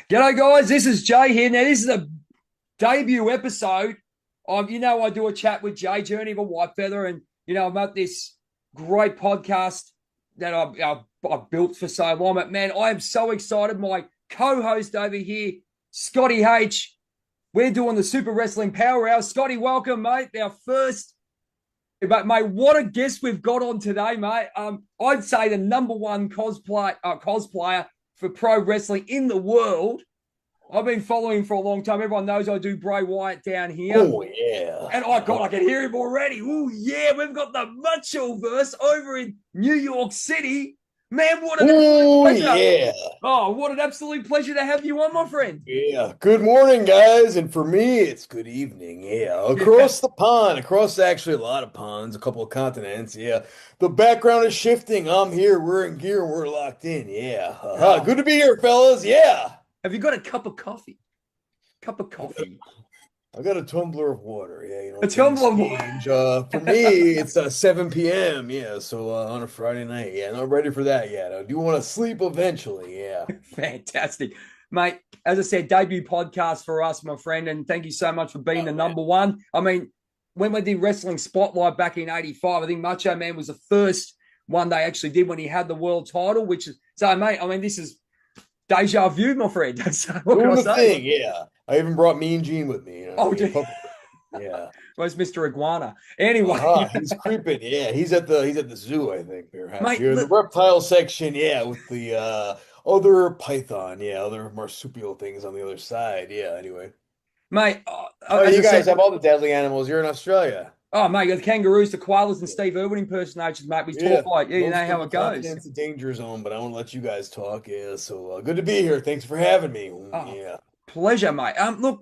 G'day, guys. This is Jay here. Now, this is a debut episode. I do a chat with Jay, Journey of a White Feather, and I'm at this great podcast that I've built for so long. But man, I am so excited. My co-host over here, Scotty H. We're doing the Super Wrestling Power Hour. Scotty, welcome, mate. Our first. But mate, what a guest we've got on today, mate. I'd say the number one cosplayer for pro wrestling in the world. I've been following him for a long time. Everyone knows I do Bray Wyatt down here. Oh yeah. And I can hear him already. Oh yeah, we've got the Machoverse over in New York City. Man, what an absolute pleasure. Yeah. Oh, what an absolute pleasure to have you on, my friend. Yeah. Good morning, guys. And for me, it's good evening. Yeah. Across the pond, across actually a lot of ponds, a couple of continents. Yeah. The background is shifting. I'm here. We're in gear. We're locked in. Yeah. Good to be here, fellas. Yeah. Have you got a cup of coffee? Cup of coffee. I got a tumbler of water. Yeah, a tumbler of water. For me, it's 7 p.m. Yeah, so on a Friday night. Yeah, not ready for that yet. I do want to sleep eventually. Yeah. Fantastic. Mate, as I said, debut podcast for us, my friend, and thank you so much for being the number one. I mean, when we did Wrestling Spotlight back in 85, I think Macho Man was the first one they actually did when he had the world title, which is, so mate, I mean, this is deja vu, my friend. What Doing the thing, yeah. I even brought Mean Gene with me. Yeah. Where's Mr. Iguana? Anyway, he's creeping. Yeah, he's at the zoo, I think. Perhaps mate, here in the reptile section. Yeah, with the other python. Yeah, other marsupial things on the other side. Yeah. Anyway, mate. You guys have all the deadly animals. You're in Australia. Oh, mate, the kangaroos, the koalas, and Steve Irwin impersonations, mate. We talk like, you know how it goes. It's a danger zone, but I want to let you guys talk. Yeah, so good to be here. Thanks for having me. Yeah, pleasure, mate. Look,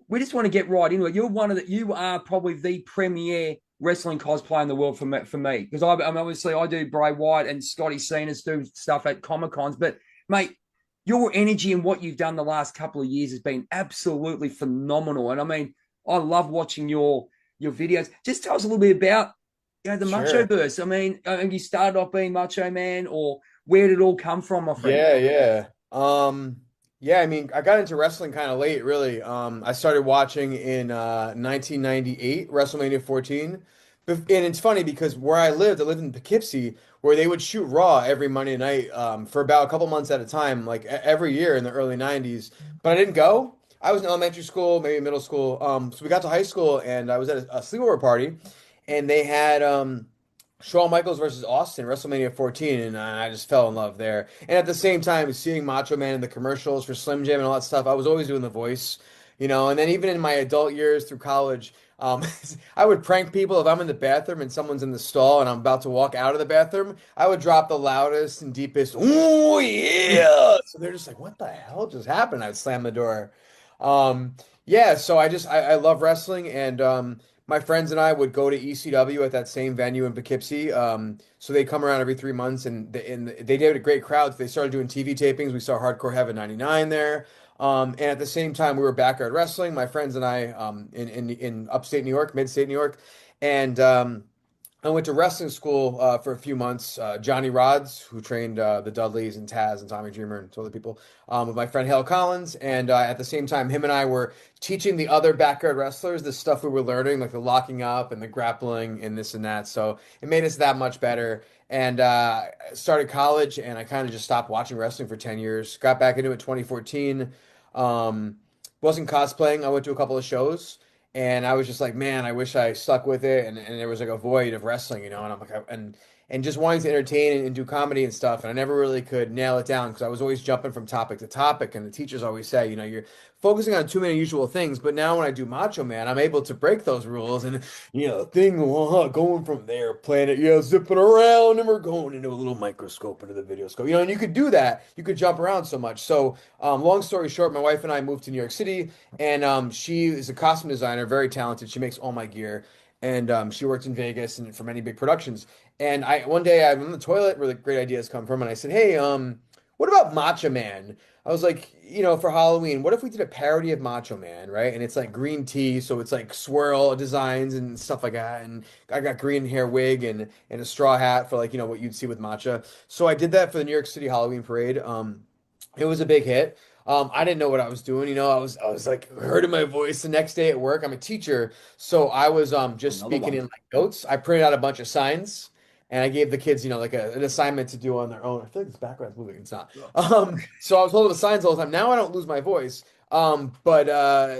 we just want to get right into it. You are probably the premier wrestling cosplayer in the world for me, because obviously I do Bray Wyatt and Scotty Cena's do stuff at Comic Cons, but mate, your energy and what you've done the last couple of years has been absolutely phenomenal. And I mean, I love watching your videos. Just tell us a little bit about the Machoverse. I mean, you started off being Macho Man, or where did it all come from, my friend? Yeah. I mean, I got into wrestling kind of late, really. I started watching in 1998, WrestleMania 14. And it's funny because where I lived in Poughkeepsie, where they would shoot Raw every Monday night for about a couple months at a time, like every year in the early 90s. But I didn't go. I was in elementary school, maybe middle school. So we got to high school, and I was at a sleepover party, and they had Shawn Michaels versus Austin, WrestleMania 14, and I just fell in love there. And at the same time, seeing Macho Man in the commercials for Slim Jim and all that stuff, I was always doing the voice, And then even in my adult years through college, I would prank people if I'm in the bathroom and someone's in the stall and I'm about to walk out of the bathroom. I would drop the loudest and deepest, "Oh yeah!" So they're just like, "What the hell just happened?" I would slam the door. So I love wrestling, and my friends and I would go to ECW at that same venue in Poughkeepsie. So they come around every 3 months, and they did a great crowd. They started doing TV tapings. We saw Hardcore Heaven '99 there. And at the same time, we were backyard wrestling, my friends and I, in upstate New York, mid-state New York, and I went to wrestling school for a few months. Johnny Rods, who trained the Dudleys and Taz and Tommy Dreamer and some other people, with my friend Hale Collins. And at the same time, him and I were teaching the other backyard wrestlers the stuff we were learning, like the locking up and the grappling and this and that. So it made us that much better. And started college, and I kind of just stopped watching wrestling for 10 years. Got back into it 2014. Wasn't cosplaying. I went to a couple of shows. And I was just like, man, I wish I stuck with it. And there was like a void of wrestling, And I'm like, and just wanting to entertain and do comedy and stuff. And I never really could nail it down because I was always jumping from topic to topic. And the teachers always say, you're focusing on too many usual things. But now when I do Macho Man, I'm able to break those rules and, going from there, playing it, zipping around, and we're going into a little microscope, into the video scope, and you could do that. You could jump around so much. So long story short, my wife and I moved to New York City, and she is a costume designer, very talented. She makes all my gear. And she worked in Vegas and for many big productions. And one day I'm in the toilet where the great ideas come from, and I said, "Hey, what about Macho Man?" I was like, for Halloween, what if we did a parody of Macho Man, right? And it's like green tea, so it's like swirl designs and stuff like that. And I got green hair wig and a straw hat for what you'd see with Macho. So I did that for the New York City Halloween parade. It was a big hit. I didn't know what I was doing. I was like hurting my voice. The next day at work, I'm a teacher, so I was just Another speaking one. in like notes. I printed out a bunch of signs, and I gave the kids, like an assignment to do on their own. I feel like this background's moving. It's not. So I was holding the signs all the time. Now I don't lose my voice. But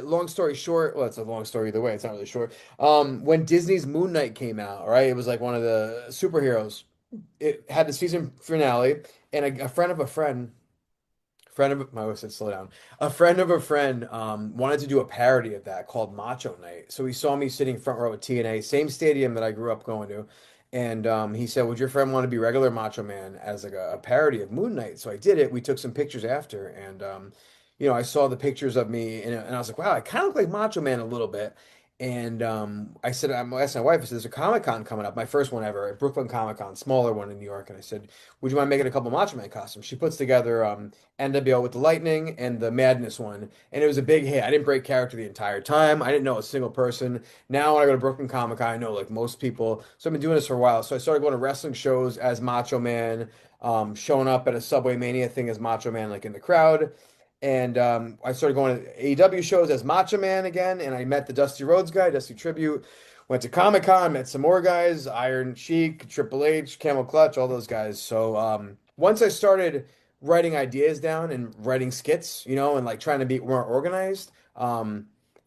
long story short, well, it's a long story either way. It's not really short. When Disney's Moon Knight came out, right? It was like one of the superheroes. It had the season finale, and a friend of a friend of my wife said slow down. A friend of a friend wanted to do a parody of that called Macho Night. So he saw me sitting front row at TNA, same stadium that I grew up going to. And he said, "Would your friend want to be regular Macho Man as like a parody of Moon Knight?" So I did it. We took some pictures after, and I saw the pictures of me, and I was like, "Wow, I kind of look like Macho Man a little bit." And I said, I asked my wife, I said, "There's a Comic-Con coming up, my first one ever, at Brooklyn Comic-Con, smaller one in New York." And I said, "Would you mind making a couple Macho Man costumes?" She puts together NWO with the Lightning and the Madness one, and it was a big hit. I didn't break character the entire time. I didn't know a single person. Now when I go to Brooklyn Comic Con, I know like most people. So I've been doing this for a while. So I started going to wrestling shows as Macho Man, showing up at a Subway Mania thing as Macho Man, like in the crowd. And I started going to AEW shows as Macho Man again, and I met the Dusty Rhodes guy, Dusty Tribute. Went to Comic Con, met some more guys, Iron Sheik, Triple H, Camel Clutch, all those guys. So once I started writing ideas down and writing skits, and like trying to be more organized,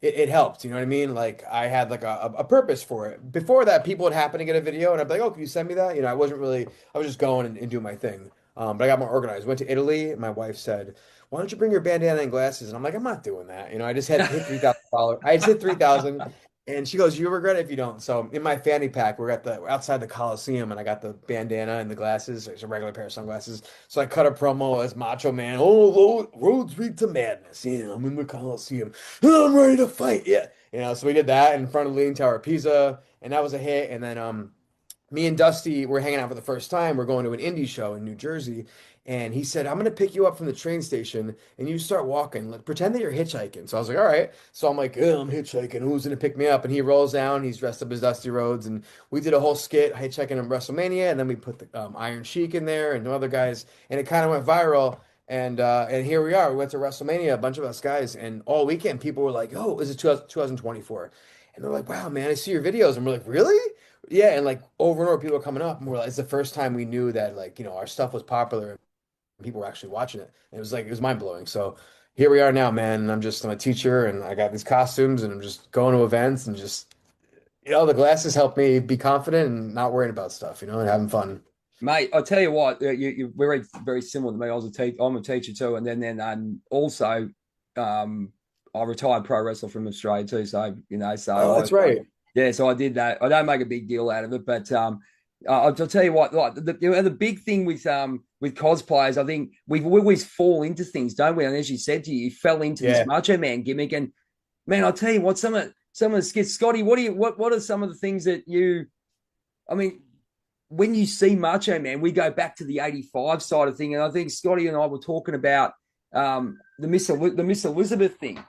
it helped. You know what I mean? Like I had like a purpose for it. Before that, people would happen to get a video, and I'd be like, "Oh, can you send me that?" I wasn't really. I was just going and doing my thing. But I got more organized. Went to Italy. And my wife said, "Why don't you bring your bandana and glasses?" And I'm like, "I'm not doing that." I just had hit $3,000. I just hit 3,000. And she goes, "You regret it if you don't." So in my fanny pack, we're at the outside the Coliseum, and I got the bandana and the glasses. It's a regular pair of sunglasses. So I cut a promo as Macho Man. Oh, roads lead to madness. Yeah, I'm in the Coliseum. I'm ready to fight. Yeah, So we did that in front of the Leaning Tower of Pisa, and that was a hit. And then me and Dusty were hanging out for the first time. We're going to an indie show in New Jersey. And he said, "I'm going to pick you up from the train station and you start walking. Pretend that you're hitchhiking." So I was like, "All right." So I'm like, "Oh, I'm hitchhiking. Who's going to pick me up?" And he rolls down. He's dressed up as Dusty Rhodes. And we did a whole skit hitchhiking in WrestleMania. And then we put the Iron Sheik in there and some other guys. And it kind of went viral. And here we are. We went to WrestleMania, a bunch of us guys. And all weekend, people were like, "Oh, is it 2024?" And they're like, "Wow, man, I see your videos." And we're like, "Really?" Yeah, and like over and over, people are coming up, and we're like, it's the first time we knew that like our stuff was popular and people were actually watching it. And it was mind blowing. So here we are now, man. And I'm a teacher, and I got these costumes, and I'm just going to events, and just the glasses help me be confident and not worrying about stuff, and having fun. Mate, I tell you what, you're very, very similar to me. I'm a teacher too, and then also, um, I retired pro wrestler from Australia too. So Oh, that's right. yeah, so I did that. I don't make a big deal out of it, but I'll tell you what, like the big thing with cosplayers, I think we always fall into things, don't we? And as you said to you fell into this Yeah. Macho Man gimmick, and man, I'll tell you what, some of the skits, Scotty, what are some of the things that you? I mean, when you see Macho Man, we go back to the '85 side of thing, and I think Scotty and I were talking about the Miss Elizabeth thing.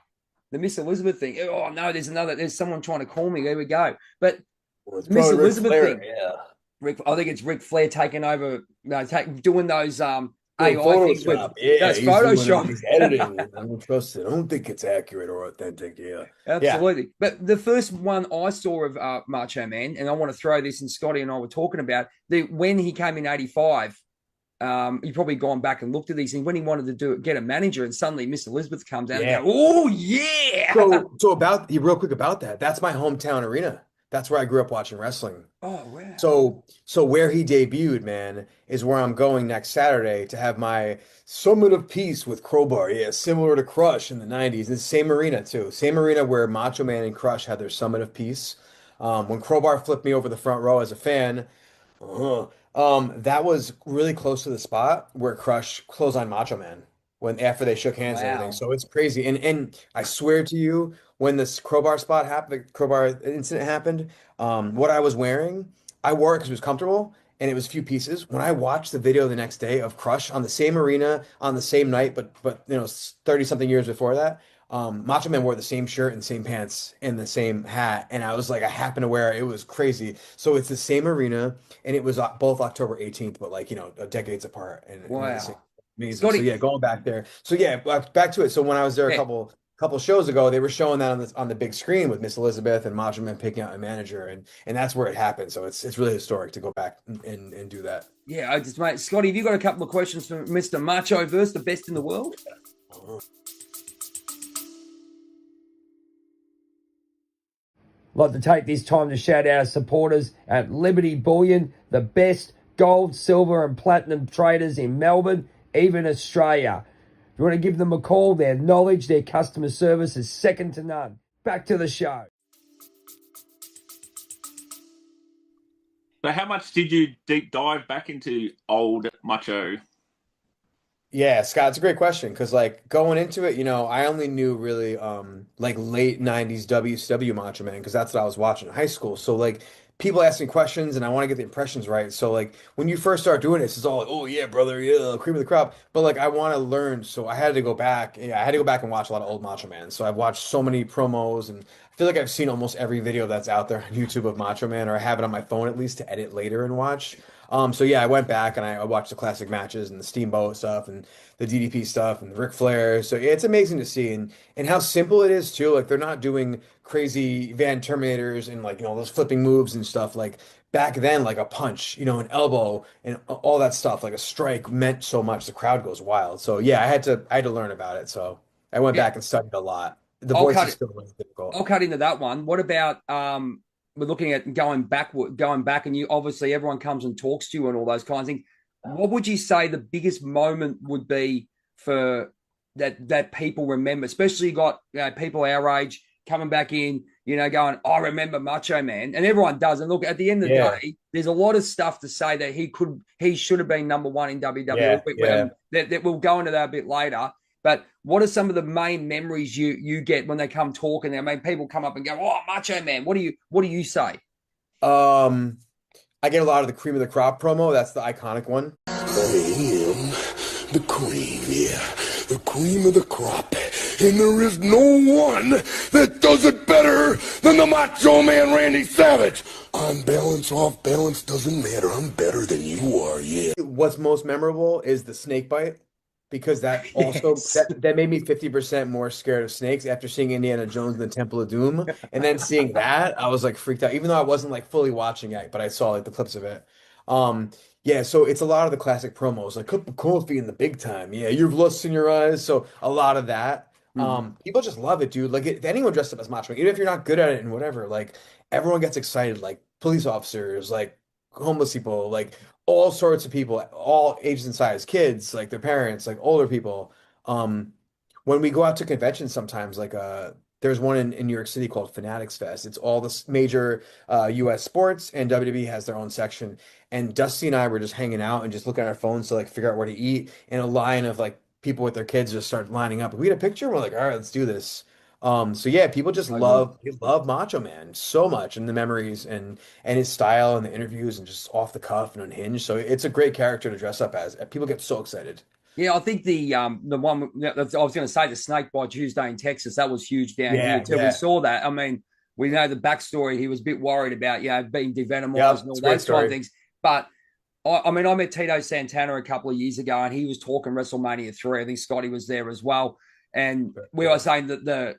The Miss Elizabeth thing. Oh no, there's someone trying to call me. There we go. But Well, it's the Miss probably Ric Elizabeth Flair. thing. Yeah. I think it's Ric Flair taking over, doing those Doing AI things with Photoshop. Yeah, that's he's doing Photoshop. he's editing. I don't trust it. I don't think it's accurate or authentic. Yeah. Yeah. Absolutely. But the first one I saw of Macho Man, and I want to throw this, and Scotty and I were talking about when he came in '85. He probably gone back and looked at these things when he wanted to get a manager, and suddenly Miss Elizabeth comes out and Yeah. go, "Oh yeah!" So about you real quick about that. That's my hometown arena. That's where I grew up watching wrestling. Oh wow! So where he debuted, man, is where I'm going next Saturday to have my Summit of Peace with Crowbar. Yeah, similar to Crush in the 90s. And same arena too. Same arena where Macho Man and Crush had their Summit of Peace. When Crowbar flipped me over the front row as a fan, that was really close to the spot where Crush closed on Macho Man when after they shook hands and everything. Wow! So it's crazy. And I swear to you, when this crowbar spot happened, the crowbar incident happened, what I was wearing, I wore it because it was comfortable and it was a few pieces. When I watched the video the next day of Crush on the same arena on the same night, but 30 something years before that, Macho Man wore the same shirt and same pants and the same hat, and I was like, I happened to wear it. It was crazy. So it's the same arena, and it was both October 18th, but like decades apart, and the same. Wow! Amazing. So Scotty. yeah, going back there. So yeah, back to it. So when I was there a Yeah, couple shows ago, they were showing that on the big screen with Miss Elizabeth and Macho Man picking out a manager, and that's where it happened. So it's really historic to go back and do that. yeah. I just mate, Scotty, have you got a couple of questions for Mr. Machoverse, the best in the world? I'd like to take this time to shout out our supporters at Liberty Bullion, the best gold, silver, and platinum traders in Melbourne, even Australia. If you want to give them a call, their knowledge, their customer service is second to none. Back to the show. So how much did you deep dive back into old Macho? Yeah, Scott, it's a great question because like going into it, I only knew really like late 90s WCW Macho Man because that's what I was watching in high school. So like people ask me questions and I want to get the impressions right. So like when you first start doing this, it's all like, oh yeah, brother, yeah, cream of the crop. But like I want to learn, so I had to go back. Yeah, I had to go back and watch a lot of old Macho Man. So I've watched so many promos and I feel like I've seen almost every video that's out there on YouTube of Macho Man, or I have it on my phone at least to edit later and watch. So yeah, I went back and I watched the classic matches and the Steamboat stuff and the DDP stuff and the Ric Flair. So yeah, it's amazing to see and how simple it is too. Like they're not doing crazy Van Terminators and like those flipping moves and stuff. Like back then, like a punch, an elbow and all that stuff, like a strike meant so much. The crowd goes wild. So yeah, I had to learn about it. So I went Yeah, back and studied a lot. The I'll voice cut is it. still really difficult. I'll cut into that one. What about we're looking at going back, and you obviously everyone comes and talks to you and all those kinds of things. What would you say the biggest moment would be for that people remember? Especially you got people our age coming back in, going, I remember Macho Man, and everyone does. And look, at the end of the Yeah, day, there's a lot of stuff to say that he should have been number one in WWE, yeah, yeah. and that we'll go into that a bit later. But what are some of the main memories you get when they come talking? I mean, people come up and go, "Oh, Macho Man, what do you say?" Um, I get a lot of the cream of the crop promo. That's the iconic one. I am the cream, yeah, the cream of the crop. And there is no one that does it better than the Macho Man Randy Savage. On balance, off balance, doesn't matter. I'm better than you are, yeah. What's most memorable is the snake bite because that also Yes. that made me 50% more scared of snakes after seeing Indiana Jones and the Temple of Doom. And then seeing that, I was like freaked out, even though I wasn't like fully watching it, but I saw like the clips of it. Um, yeah, so it's a lot of the classic promos, like cup of coffee in the big time. Yeah, you've lust in your eyes. So a lot of that. Mhm. People just love it, dude. Like if anyone dressed up as Macho Man, even if you're not good at it and whatever, like everyone gets excited, like police officers, like homeless people, like all sorts of people, all ages and sizes, kids, like their parents, like older people. Um, when we go out to conventions sometimes, like there's one in New York City called Fanatics Fest. It's all the major US sports and WWE has their own section. And Dusty and I were just hanging out and just looking at our phones to like figure out where to eat. And a line of like people with their kids just start lining up. We had a picture. We're like, all right, let's do this. So yeah, people just So good. love Macho Man so much and the memories and his style and the interviews and just off the cuff and unhinged. So it's a great character to dress up as. People get so excited. Yeah, I think the one I was going to say the snake bite Tuesday in Texas, that was huge down here Yeah, too. We yeah. saw that. I mean, we know the backstory. He was a bit worried about being Yeah, devenomized and all it's a great those kind of story. things. But I mean, I met Tito Santana a couple of years ago, and he was talking WrestleMania 3. I think Scotty was there as well, and we were Yeah. saying that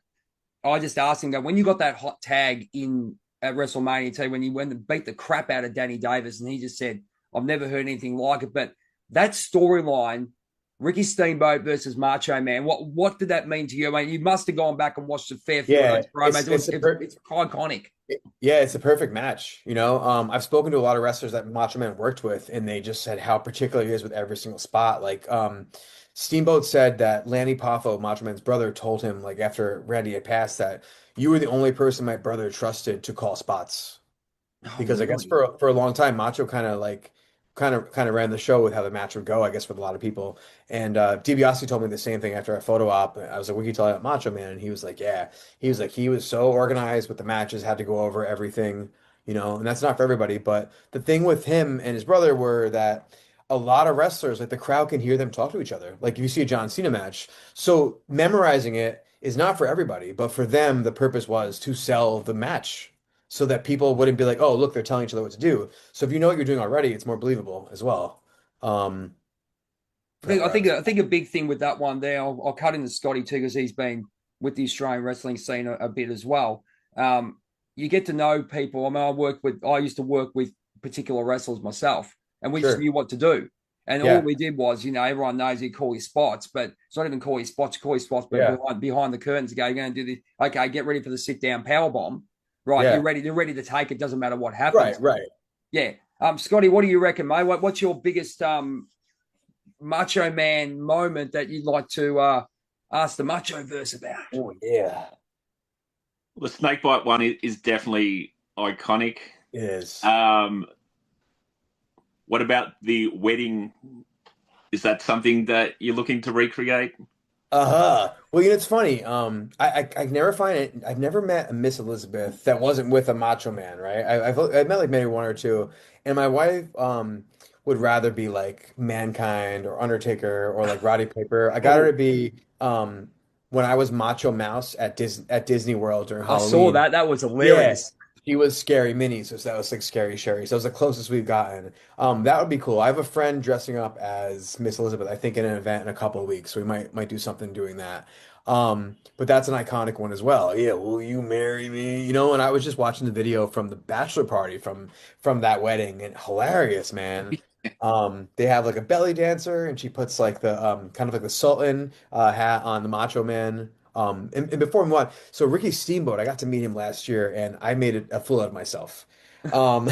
I just asked him, when you got that hot tag in at WrestleMania 2, when you went and beat the crap out of Danny Davis, and he just said, I've never heard anything like it. But that storyline, Ricky Steamboat versus Macho Man, what did that mean to you? I mean, you must have gone back and watched a fair few of Yeah, those promos. It's iconic. yeah, it's a perfect match. I've spoken to a lot of wrestlers that Macho Man worked with, and they just said how particular he is with every single spot. Like, Steamboat said that Lanny Poffo, Macho Man's brother, told him like after Randy had passed that you were the only person my brother trusted to call spots. Oh, Because I guess really? for a long time Macho kind of ran the show with how the match would go, I guess with a lot of people. And DiBiase told me the same thing after a photo op. I was like, "What can you tell about Macho Man?" And he was like, "Yeah." He was like, he was so organized with the matches, had to go over everything, and that's not for everybody. But the thing with him and his brother were that a lot of wrestlers, like the crowd can hear them talk to each other. Like if you see a John Cena match, so memorizing it is not for everybody, but for them, the purpose was to sell the match so that people wouldn't be like, oh, look, they're telling each other what to do. So if you know what you're doing already, it's more believable as well. Um, I think a big thing with that one there, I'll cut into Scotty too because he's been with the Australian wrestling scene a bit as well. You get to know people. I mean, I used to work with particular wrestlers myself, and we just Sure. knew what to do. And all Yeah. we did was, everyone knows you call your spots, but it's not even call your spots, but Yeah. behind the curtains, go, you're going to do this. Okay, get ready for the sit down power bomb. Right, Yeah. you're ready to take it. Doesn't matter what Right. happens. Right. Yeah. Scotty, what do you reckon, mate? What's your biggest Macho Man moment that you'd like to ask the Machoverse about? Oh yeah. The snakebite one is definitely iconic. It is. What about the wedding? Is that something that you're looking to recreate? Uh-huh. Well, it's funny. I never find it. I've never met a Miss Elizabeth that wasn't with a Macho Man, right? I've met like maybe one or two, and my wife would rather be like Mankind or Undertaker or like Roddy Piper. I got her to be when I was Macho Mouse at Disney World during I saw Halloween. that. That was Yeah, hilarious. she was Scary Minnie, so that was like Scary Sherry. So that was the closest we've gotten. That would be cool. I have a friend dressing up as Miss Elizabeth, I think, in an event in a couple of weeks. So we might do something doing that. But that's an iconic one as well. Yeah, will you marry me? And I was just watching the video from the bachelor party from that wedding, and hilarious, man. They have like a belly dancer, and she puts like the kind of like the Sultan hat on the Macho Man. And before we move on, so Ricky Steamboat, I got to meet him last year, and I made a fool out of myself. Um,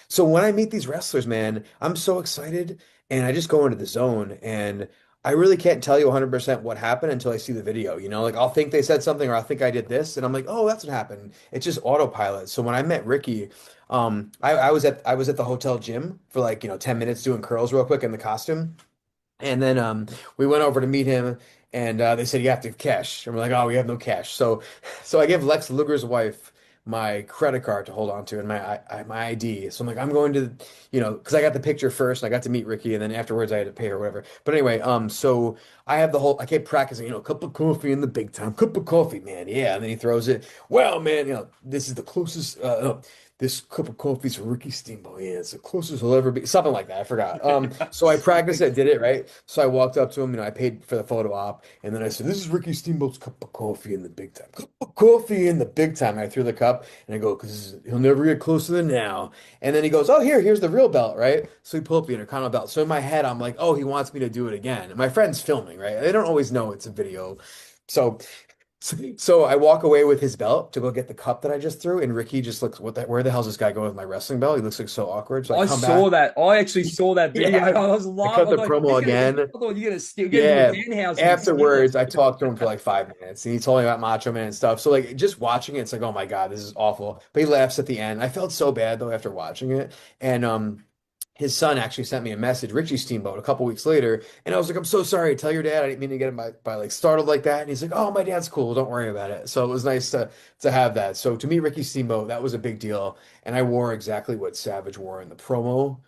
so when I meet these wrestlers, man, I'm so excited, and I just go into the zone, and I really can't tell you 100% what happened until I see the video. Like I'll think they said something, or I'll think I did this, and I'm like, oh, that's what happened. It's just autopilot. So when I met Ricky, I was at the hotel gym for like 10 minutes doing curls real quick in the costume. And then we went over to meet him, and they said you have to have cash. And we're like, oh, we have no cash. So I give Lex Luger's wife my credit card to hold on to and my ID. So I'm like, I'm going to, because I got the picture first, and I got to meet Ricky, and then afterwards I had to pay her whatever. But anyway, so I kept practicing, cup of coffee in the big time, cup of coffee, man, yeah. And then he throws it. Well, man, this is the closest. This cup of coffee is Ricky Steamboat. Yeah, it's the closest he'll ever be. Something like that. I forgot. So I practiced it, did it, right? So I walked up to him, I paid for the photo op, and then I said, this is Ricky Steamboat's cup of coffee in the big time. Cup of coffee in the big time. And I threw the cup, and I go, because he'll never get closer than now. And then he goes, oh, here's the real belt, right? So he pulled up the Intercontinental belt. So in my head, I'm like, oh, he wants me to do it again. And my friend's filming, right? They don't always know it's a video. So I walk away with his belt to go get the cup that I just threw, and Ricky just looks, where the hell's this guy going with my wrestling belt? He looks like so awkward. So I I come saw back. that. I actually saw that video. Yeah. I was I cut laughing. the promo again. I thought you're gonna steal, Yeah. get into a van house and steal Afterwards, it. I talked to him for like 5 minutes, and he told me about Macho Man and stuff. So like just watching it, it's like, oh my God, this is awful. But he laughs at the end. I felt so bad though after watching it. And his son actually sent me a message, Richie Steamboat, a couple weeks later, and I was like, I'm so sorry. Tell your dad I didn't mean to get him by like startled like that. And he's like, oh, my dad's cool. Don't worry about it. So it was nice to have that. So to meet Ricky Steamboat, that was a big deal. And I wore exactly what Savage wore in the promo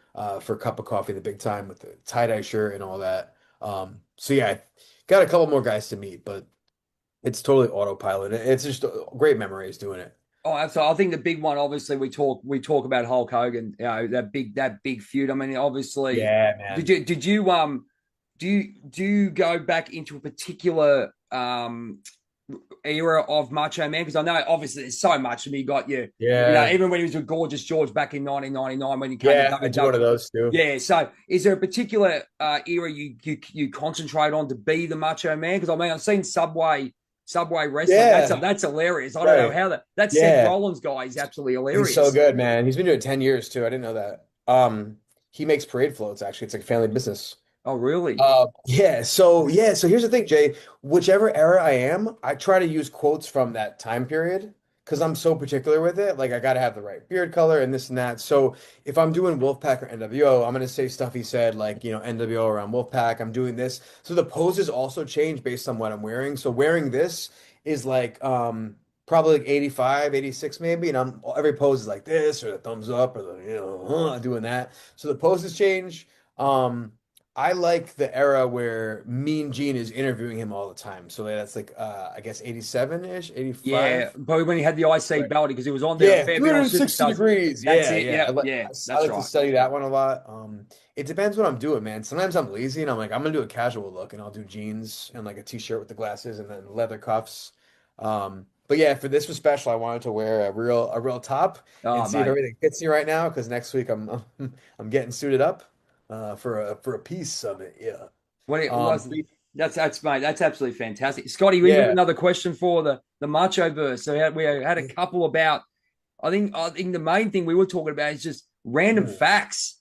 for Cup of Coffee the big time with the tie-dye shirt and all that. So yeah, I got a couple more guys to meet, but it's totally autopilot. It's just great memories doing it. Oh, so I think the big one, obviously, we talk about Hulk Hogan, that big feud. I mean, obviously, Yeah, man. do you go back into a particular era of Macho Man? Because I know obviously there's so much. I mean, you got Yeah. even when he was with Gorgeous George back in 1999 when he came Yeah, to I do one of WWE. those too. Yeah, so is there a particular era you concentrate on to be the Macho Man? Because I mean, I've seen Subway wrestling. Yeah. That's hilarious. I don't know Right. how that Yeah. Seth Rollins guy is absolutely hilarious. He's so good, man. He's been doing it 10 years too. I didn't know that. He makes parade floats actually. It's like a family business. Oh, really? So here's the thing, Jay. Whichever era I am, I try to use quotes from that time period because I'm so particular with it. Like I gotta have the right beard color and this and that. So if I'm doing Wolfpack or NWO, I'm gonna say stuff he said, like, NWO around Wolfpack. I'm doing this. So the poses also change based on what I'm wearing. So wearing this is like probably like 85, 86 maybe, and every pose is like this or the thumbs up or the doing that. So the poses change. I like the era where Mean Gene is interviewing him all the time. So that's like I guess 87-ish, Yeah, 85. probably when he had the IC Right. belt because he was on there a Yeah, fair bit on 360 Superstars. degrees. That's Yeah, it. yeah. Yeah, yeah, I that's like to right. study that one a lot. It depends what I'm doing, man. Sometimes I'm lazy and I'm like, I'm gonna do a casual look and I'll do jeans and like a t-shirt with the glasses and then leather cuffs. But yeah, for this was special. I wanted to wear a real top and Oh, see if mate. everything fits me right now because next week I'm getting suited up for a piece of it. Yeah. What it was. That's mate. That's absolutely fantastic, Scotty. We got Yeah. another question for the Machoverse. So we had a couple about. I think the main thing we were talking about is just random Ooh, facts.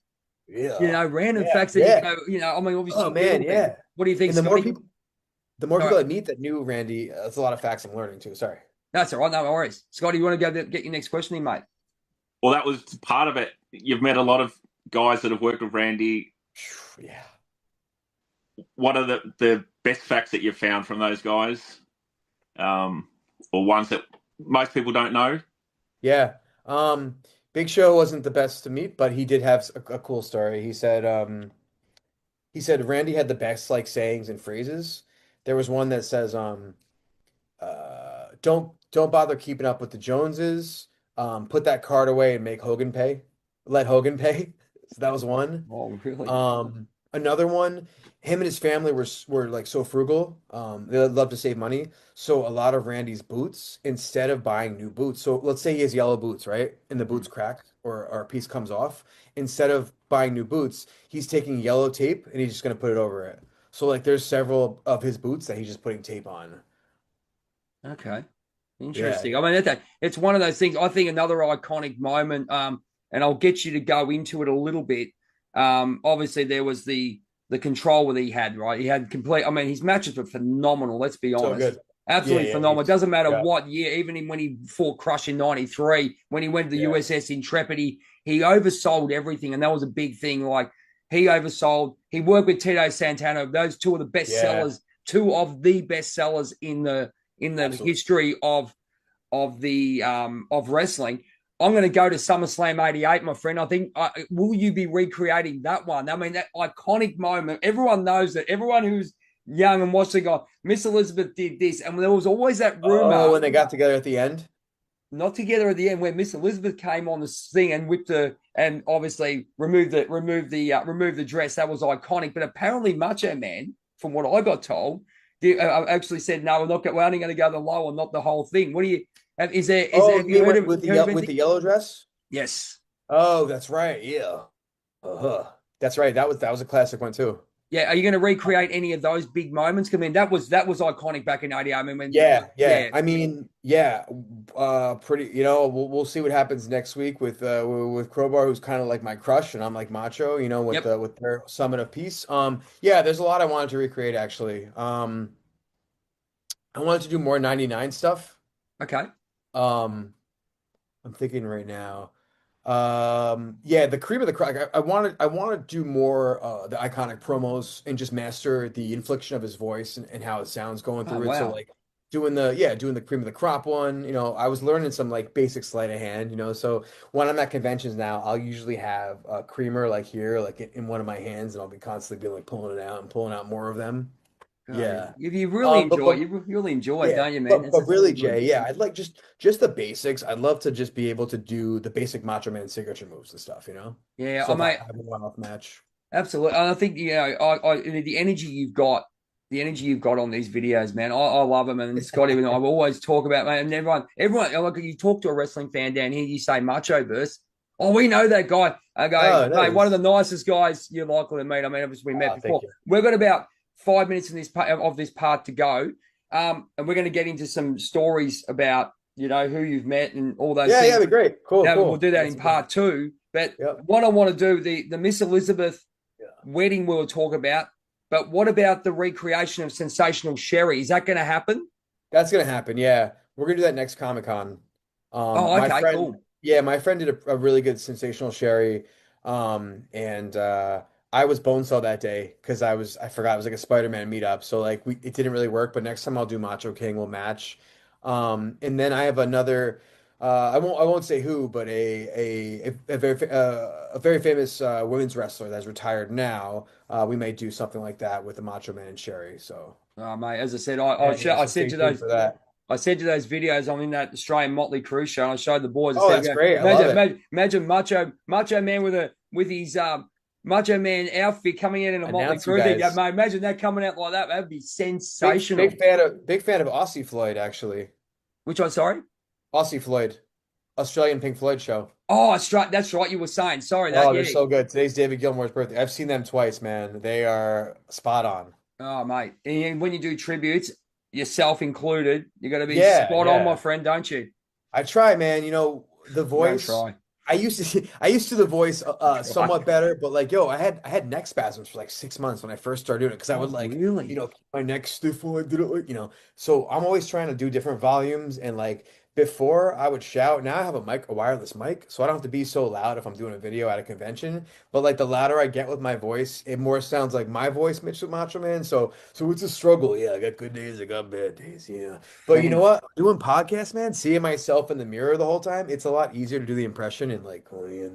yeah. Random Yeah. facts that you Yeah. go. I mean, obviously Oh you Google man, things. yeah. What do you think, And Scotty? the more Sorry, people I meet that knew Randy, that's a lot of facts I'm learning too. Sorry. that's all right. No worries, Scotty. You want to go get your next question in, mate? Well, that was part of it. You've met a lot of guys that have worked with Randy. Yeah. What are the best facts that you've found from those guys, or ones that most people don't know? Yeah. Big Show wasn't the best to meet, but he did have a cool story. He said Randy had the best like sayings and phrases. There was one that says, don't bother keeping up with the Joneses. Put that card away and make Hogan pay. Let Hogan pay. So that was one. Oh, really? Another one, him and his family were like so frugal. They love to save money. So a lot of Randy's boots, instead of buying new boots, so let's say he has yellow boots, right? And the boots crack or a piece comes off. Instead of buying new boots, he's taking yellow tape and he's just gonna put it over it. So like there's several of his boots that he's just putting tape on. Okay. Yeah, Interesting. I mean, it's one of those things. I think another iconic moment, and I'll get you to go into it a little bit. Obviously, there was the control that he had, right? He had complete. I mean, his matches were phenomenal. Let's be so honest, good. Yeah, absolutely yeah, phenomenal. It doesn't matter yeah, what year, even when he fought Crush in '93, when he went to the yeah, USS Intrepid, he oversold everything, and that was a big thing. Like he oversold. He worked with Tito Santana. Those two of the best yeah, sellers, two of the best sellers in the absolutely. history of wrestling. I'm going to go to SummerSlam '88, my friend. I think will you be recreating that one? I mean, that iconic moment. Everyone knows it. Everyone who's young and watching, go, Miss Elizabeth did this, and there was always that Oh, rumor. when they got together at the end. Not together at the end, where Miss Elizabeth came on the thing and whipped her, and obviously removed the dress. That was iconic. But apparently, Macho Man, from what I got told, actually said, "No, we're only going to go the lower, not the whole thing." What do you? Is there? Oh, Have you you mean heard of with anything? the yellow dress? Yes. Oh, that's right. Yeah. Uh-huh. That's right. That was a classic one too. Yeah. Are you going to recreate any of those big moments? I mean, that was iconic back in '88. I mean, Yeah, yeah. yeah, I mean, yeah. Pretty. We'll see what happens next week with Crowbar, who's kind of like my crush, and I'm like Macho. yep. With their Summit of Peace. Yeah. There's a lot I wanted to recreate actually. I wanted to do more '99 stuff. Okay. Um, I'm thinking right now. Yeah, the cream of the crop. I want to do more the iconic promos and just master the inflection of his voice and how it sounds going Oh through it. So wow. like doing the cream of the crop one. I was learning some like basic sleight of hand. So when I'm at conventions now, I'll usually have a creamer like here, like in one of my hands, and I'll be constantly be like pulling it out and pulling out more of them. Oh, Yeah. you really enjoy But you really enjoy it, yeah, don't you, man? but That's really really, good. Jay, yeah, I'd like just the basics. I'd love to just be able to do the basic Macho Man signature moves and stuff. Yeah, So I if I might have a one-off match. absolutely. And I think the energy you've got, on these videos, man. I love them. And Scotty and I will always talk about, man. And everyone, like you talk to a wrestling fan down here, you say Machoverse. Oh, we know that guy. I go, Oh, mate, one of the nice. nicest guys you're likely to meet. I mean, obviously we met Oh, thank before. you. We've got about 5 minutes in this part to go, and we're going to get into some stories about who you've met and all those Yeah, yeah, things. that'd be great. Cool, Now we'll cool. do that That's in a good. part two. But Yep. what I want to do, the Miss Elizabeth Yeah. wedding we'll talk about. But what about the recreation of Sensational Sherry? Is that going to happen? That's gonna happen. Yeah, we're gonna do that next Comic Con. Oh, My okay, friend, cool. yeah, my friend did a really good sensational Sherry. And I was bone saw that day because I forgot it was like a Spider-Man meetup. So like it didn't really work. But next time I'll do Macho King, we'll match. And then I have another I won't say who, but a very famous women's wrestler that's retired now. We may do something like that with the Macho Man and Sherry. So, Oh, mate, as I said, so I stay sent you tuned those. for that. I sent you those videos. I'm in that Australian Motley Crue show, and I showed the boys. I Oh, said, that's yeah, great. I love it. imagine Macho Man with his Macho Man outfit coming in a Motley Announce you Crue thing. Yeah, guys. mate, imagine that coming out like that. That'd be sensational. Big fan of Aussie Floyd actually. Which one? Sorry. Aussie Floyd, Australian Pink Floyd show. Oh, that's right. You were saying. Sorry. Oh, they're so good. Today's David Gilmour's birthday. I've seen them twice, man. They are spot on. Oh, mate. And when you do tributes, yourself included, you got to be Yeah, spot on, yeah. my friend, don't you? I try, man. You know, the voice. Try. I used to the voice somewhat better, but like, yo, I had neck spasms for like 6 months when I first started doing it because I would like, really? you know, keep my neck stiff while I did it, like, you know. So I'm always trying to do different volumes and like before I would shout. Now I have a wireless mic, so I don't have to be so loud if I'm doing a video at a convention. But like the louder I get with my voice, it more sounds like my voice mixed with Macho Man. So it's a struggle. Yeah, I got good days, I got bad days. Yeah, but you know what? Doing podcasts, man, seeing myself in the mirror the whole time, it's a lot easier to do the impression and like, oh yeah,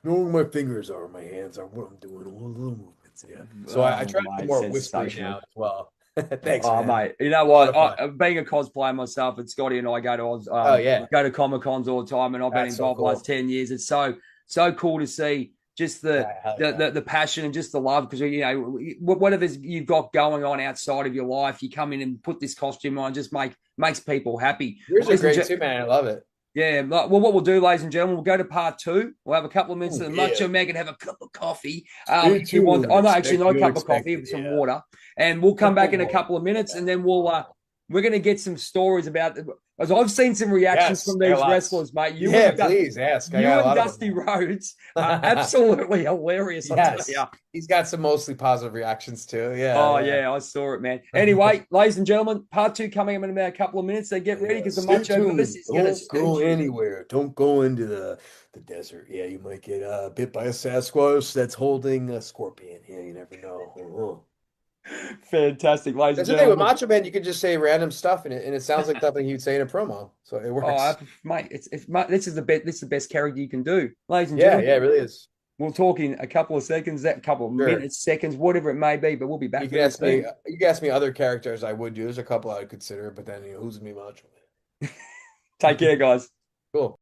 knowing where my fingers are, my hands are, what I'm doing, all the little movements. Yeah. So I try to be more whispery now as well. Thanks, man. Mate. You know what? Being a cosplayer myself, and Scotty and I go to go to Comic Cons all the time, and I've been involved the last 10 years. It's so cool to see just the passion and just the love, because you know whatever you've got going on outside of your life, you come in and put this costume on, just makes people happy. Yours are great too, man. I love it. Yeah, well, what we'll do, ladies and gentlemen, we'll go to part 2. We'll have a couple of minutes of the Macho Man can have a cup of coffee. If you want, actually not a cup of coffee, with some water. And we'll come back in a couple of minutes, and then we're going to get some stories about. As I've seen some reactions from these wrestlers, mate. Please ask. You and Dusty Rhodes are absolutely hilarious. Yes. He's got some mostly positive reactions too. Yeah. Oh, yeah, I saw it, man. Anyway, ladies and gentlemen, part 2 coming up in about a couple of minutes. So get ready, because the Machoverse is going to go anywhere. Don't go into the desert. Yeah, you might get bit by a Sasquatch that's holding a scorpion. Yeah, you never know. Fantastic, ladies and gentlemen. That's the thing with Macho Man, you can just say random stuff and it sounds like something he'd say in a promo. So it works. Oh, mate, this is the best character you can do, ladies and gentlemen. Yeah, it really is. We'll talk in a couple of seconds, minutes, seconds, whatever it may be, but we'll be back. You can ask me other characters I would do. There's a couple I would consider, but then who's me, Macho Man? Take care, guys. Cool.